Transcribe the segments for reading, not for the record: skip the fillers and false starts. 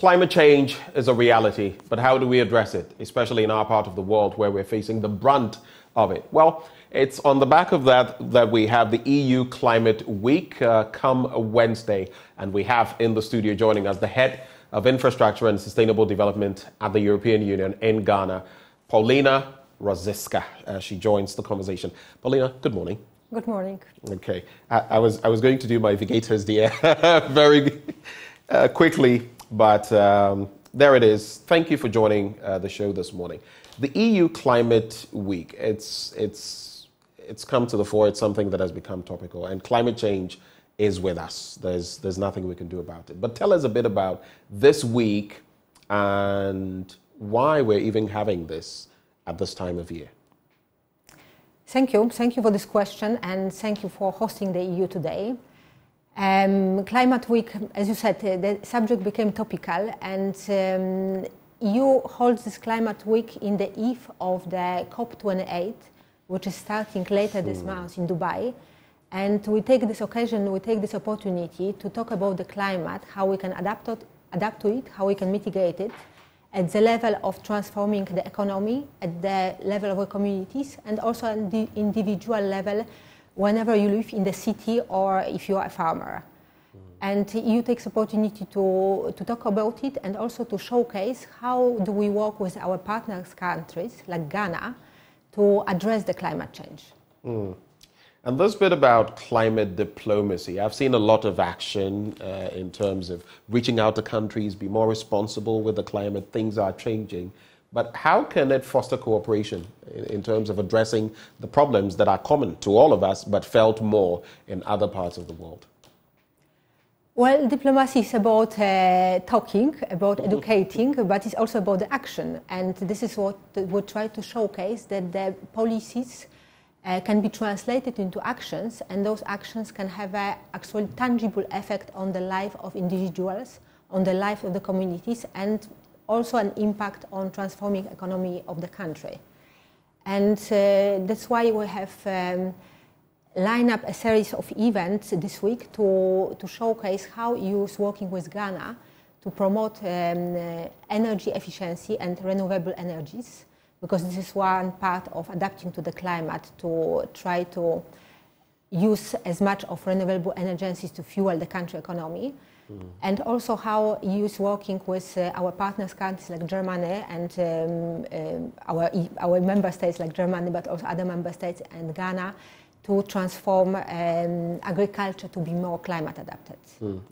Climate change is a reality, but how do we address it, especially in our part of the world where we're facing the brunt of it? Well, it's on the back of that we have the EU Climate Week come Wednesday, and we have in the studio joining us the head of infrastructure and sustainable development at the European Union in Ghana, Paulina Rosiska. She joins the conversation. Paulina, good morning. Good morning. Okay, I was going to do my Vigators dear very quickly, but there it is. Thank you for joining the show this morning. The EU Climate Week, it's come to the fore. It's something that has become topical, and climate change is with us. There's nothing we can do about it. But tell us a bit about this week and why we're even having this at this time of year. Thank you. Thank you for this question, and thank you for hosting the EU today. Climate Week, as you said, the subject became topical, and EU holds this Climate Week in the eve of the COP28, which is starting later this month in Dubai. And we take this occasion, we take this opportunity to talk about the climate, how we can adapt to it, how we can mitigate it, at the level of transforming the economy, at the level of the communities, and also at the individual level, whenever you live in the city or if you are a farmer. And EU takes opportunity to talk about it and also to showcase how do we work with our partners countries like Ghana to address the climate change. And this bit about climate diplomacy, I've seen a lot of action in terms of reaching out to countries, be more responsible with the climate, things are changing. But how can it foster cooperation in terms of addressing the problems that are common to all of us, but felt more in other parts of the world? Well, diplomacy is about talking, about educating, but it's also about the action. And this is what we try to showcase, that the policies can be translated into actions, and those actions can have an actual tangible effect on the life of individuals, on the life of the communities, and also an impact on transforming economy of the country. And that's why we have lined up a series of events this week to showcase how EU is working with Ghana to promote energy efficiency and renewable energies, because this is one part of adapting to the climate, to try to use as much of renewable energies to fuel the country economy. And also how EU is working with our partners countries like Germany and our member states like Germany, but also other member states and Ghana, to transform agriculture to be more climate adapted.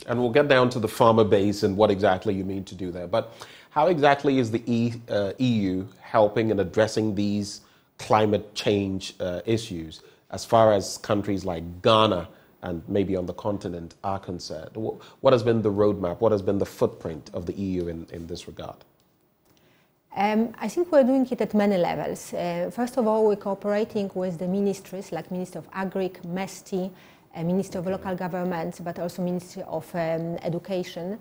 And we'll get down to the farmer base and what exactly you mean to do there. But how exactly is the EU helping in addressing these climate change issues as far as countries like Ghana and maybe on the continent are concerned? What has been the roadmap? What has been the footprint of the EU in this regard? I think we're doing it at many levels. First of all, we're cooperating with the ministries like Minister of Agri, MESTI, Minister of Local Government, but also Ministry of Education,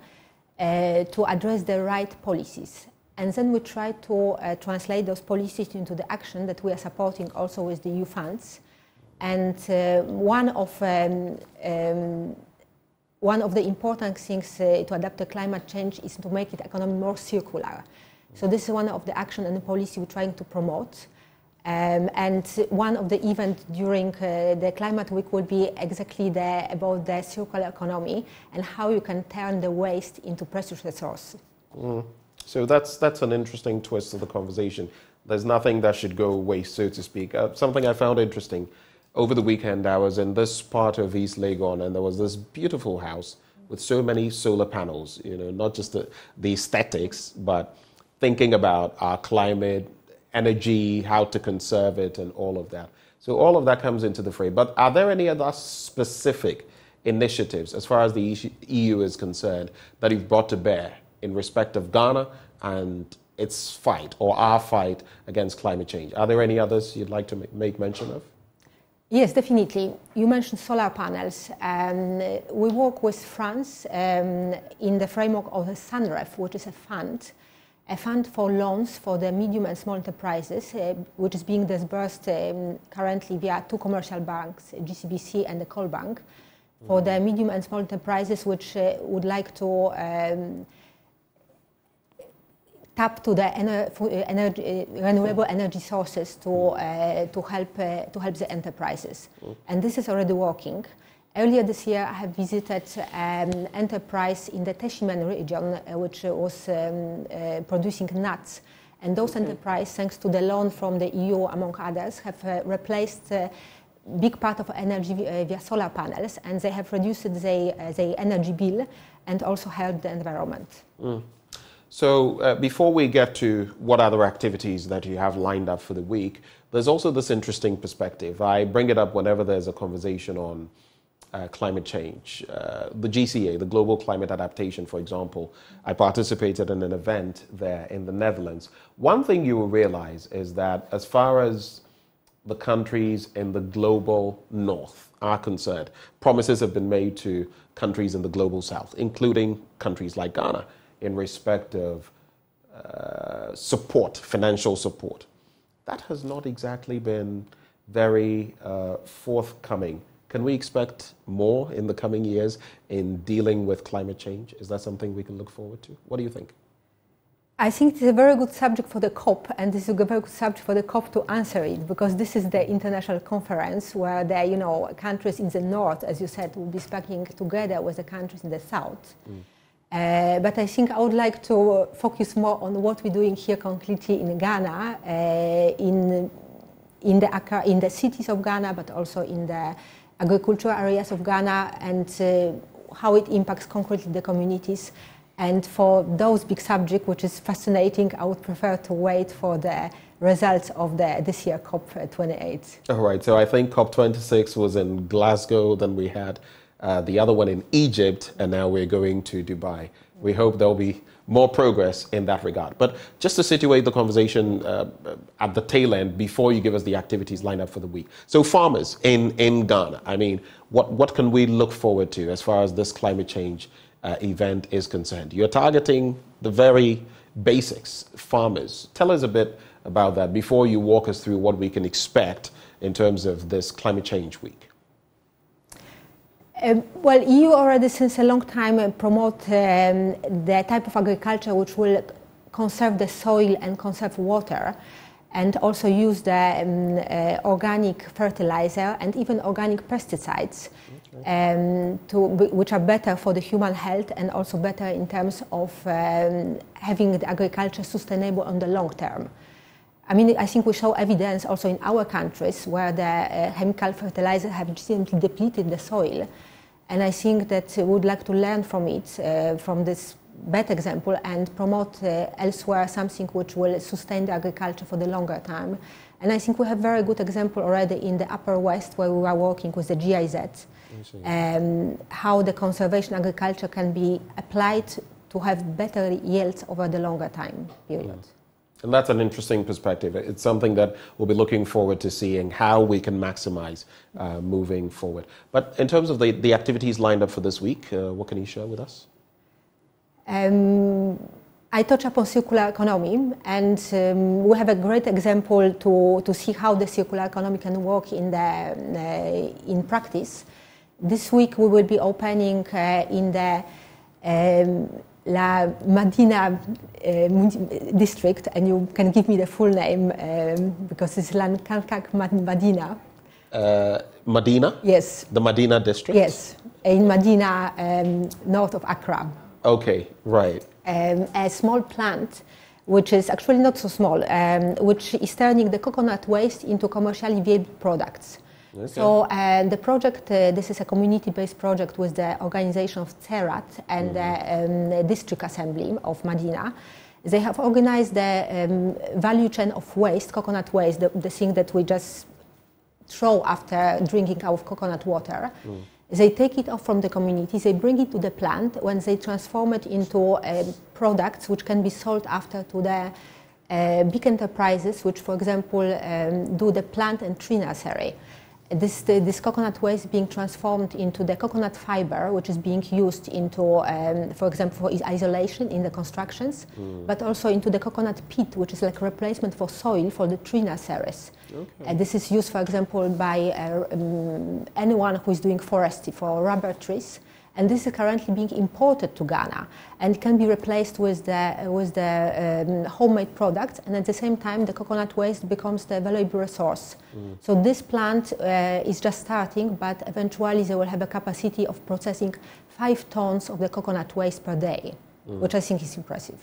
to address the right policies. And then we try to translate those policies into the action that we are supporting also with the EU funds. And one of the important things to adapt to climate change is to make the economy more circular. So this is one of the action and the policy we're trying to promote. And one of the events during the Climate Week will be exactly about the circular economy and how you can turn the waste into precious resource. So that's an interesting twist of the conversation. There's nothing that should go waste, so to speak. Something I found interesting. Over the weekend, I was in this part of East Legon, and there was this beautiful house with so many solar panels, not just the aesthetics, but thinking about our climate, energy, how to conserve it, and all of that. So all of that comes into the fray. But are there any other specific initiatives, as far as the EU is concerned, that you've brought to bear in respect of Ghana and its fight, or our fight against climate change? Are there any others you'd like to make mention of? Yes, definitely. You mentioned solar panels. We work with France in the framework of the SUNREF, which is a fund for loans for the medium and small enterprises, which is being disbursed currently via two commercial banks, GCBC and the Coal Bank, for the medium and small enterprises which would like to tap to the renewable energy sources to help the enterprises. And this is already working. Earlier this year, I have visited an enterprise in the Teshimen region, which was producing nuts. And those enterprises, thanks to the loan from the EU, among others, have replaced a big part of energy via solar panels, and they have reduced their energy bill and also helped the environment. So before we get to what other activities that you have lined up for the week, there's also this interesting perspective. I bring it up whenever there's a conversation on climate change. The GCA, the Global Climate Adaptation, for example, I participated in an event there in the Netherlands. One thing you will realize is that as far as the countries in the global north are concerned, promises have been made to countries in the global south, including countries like Ghana, in respect of support, financial support. That has not exactly been very forthcoming. Can we expect more in the coming years in dealing with climate change? Is that something we can look forward to? What do you think? I think it's a very good subject for the COP, and this is a very good subject for the COP to answer it, because this is the international conference where the countries in the north, as you said, will be speaking together with the countries in the south. But I think I would like to focus more on what we're doing here concretely in Ghana, in the cities of Ghana, but also in the agricultural areas of Ghana, and how it impacts concretely the communities. And for those big subjects, which is fascinating, I would prefer to wait for the results of this year COP28. All right, so I think COP26 was in Glasgow, then we had the other one in Egypt, and now we're going to Dubai. We hope there'll be more progress in that regard. But just to situate the conversation at the tail end, before you give us the activities lined up for the week. So farmers in Ghana, I mean, what can we look forward to as far as this climate change event is concerned? You're targeting the very basics, farmers. Tell us a bit about that before you walk us through what we can expect in terms of this climate change week. Well, EU already since a long time promote the type of agriculture which will conserve the soil and conserve water, and also use the organic fertilizer and even organic pesticides, which are better for the human health and also better in terms of having the agriculture sustainable on the long term. I mean, I think we show evidence also in our countries where the chemical fertilizers have simply depleted the soil. And I think that we would like to learn from it, from this bad example, and promote elsewhere something which will sustain the agriculture for the longer time. And I think we have very good example already in the Upper West, where we are working with the GIZ, how the conservation agriculture can be applied to have better yields over the longer time period. And that's an interesting perspective. It's something that we'll be looking forward to seeing how we can maximize moving forward. But in terms of the activities lined up for this week, what can you share with us? I touch upon circular economy, and we have a great example to see how the circular economy can work in practice. This week we will be opening in the La Madina district, and you can give me the full name because it's Lankankak Madina. Madina? Yes. The Madina district? Yes, in Madina, north of Accra. Okay, right. A small plant, which is actually not so small, which is turning the coconut waste into commercially viable products. Okay. So the project, this is a community-based project with the organization of Cerat and the district assembly of Madina. They have organized the value chain of waste, coconut waste, the thing that we just throw after drinking our coconut water. They take it off from the community, they bring it to the plant, when they transform it into products which can be sold after to the big enterprises, which, for example, do the plant and tree nursery. This coconut waste being transformed into the coconut fiber, which is being used into, for example, for isolation in the constructions, but also into the coconut pit, which is like a replacement for soil for the tree nurseries. Okay. This is used, for example, by anyone who is doing forestry for rubber trees, and this is currently being imported to Ghana and can be replaced with the homemade products, and at the same time the coconut waste becomes the valuable resource. So this plant is just starting, but eventually they will have a capacity of processing 5 tons of the coconut waste per day, which I think is impressive.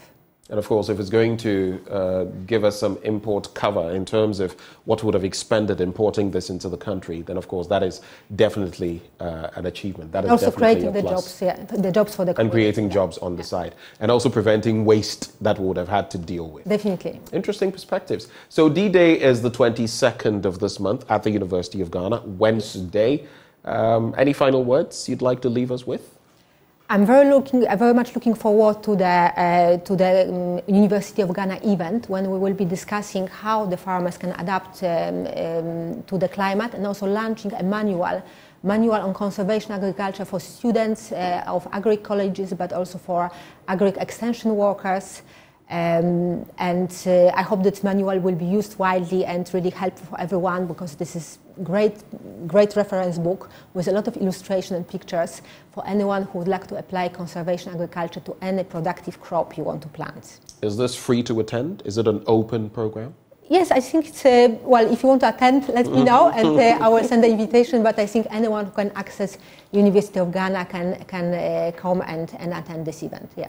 And of course, if it's going to give us some import cover in terms of what would have expended importing this into the country, then of course that is definitely an achievement. That is also definitely creating a the plus. jobs, the jobs for the and creating jobs on the side, and also preventing waste that we would have had to deal with. Definitely. Interesting perspectives. So D-Day is the 22nd of this month at the University of Ghana, Wednesday. Any final words you'd like to leave us with? I'm very much looking forward to the University of Ghana event, when we will be discussing how the farmers can adapt to the climate, and also launching a manual on conservation agriculture for students of agri colleges, but also for agri extension workers. I hope that manual will be used widely and really helpful for everyone, because this is great reference book with a lot of illustration and pictures for anyone who would like to apply conservation agriculture to any productive crop you want to plant. Is this free to attend? Is it an open program? Yes, I think it's, well, if you want to attend, let me know, and I will send the invitation, but I think anyone who can access University of Ghana can come and attend this event, yeah.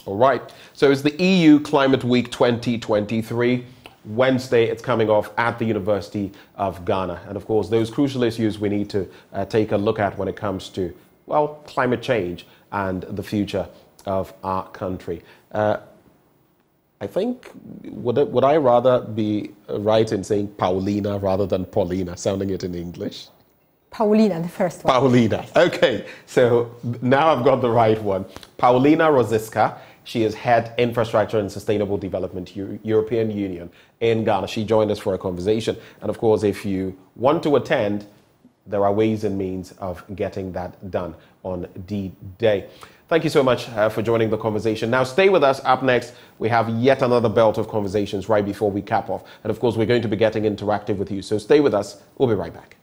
All right, so it's the EU Climate Week 2023. Wednesday, it's coming off at the University of Ghana. And of course, those crucial issues we need to take a look at when it comes to, well, climate change and the future of our country. I think, would I rather be right in saying Paulina rather than Paulina, sounding it in English? Paulina, the first one. Paulina. Okay, so now I've got the right one. Paulina Rosiska. She is Head Infrastructure and Sustainable Development, European Union in Ghana. She joined us for a conversation. And of course, if you want to attend, there are ways and means of getting that done on D-Day. Thank you so much for joining the conversation. Now, stay with us. Up next, we have yet another belt of conversations right before we cap off. And of course, we're going to be getting interactive with you. So stay with us. We'll be right back.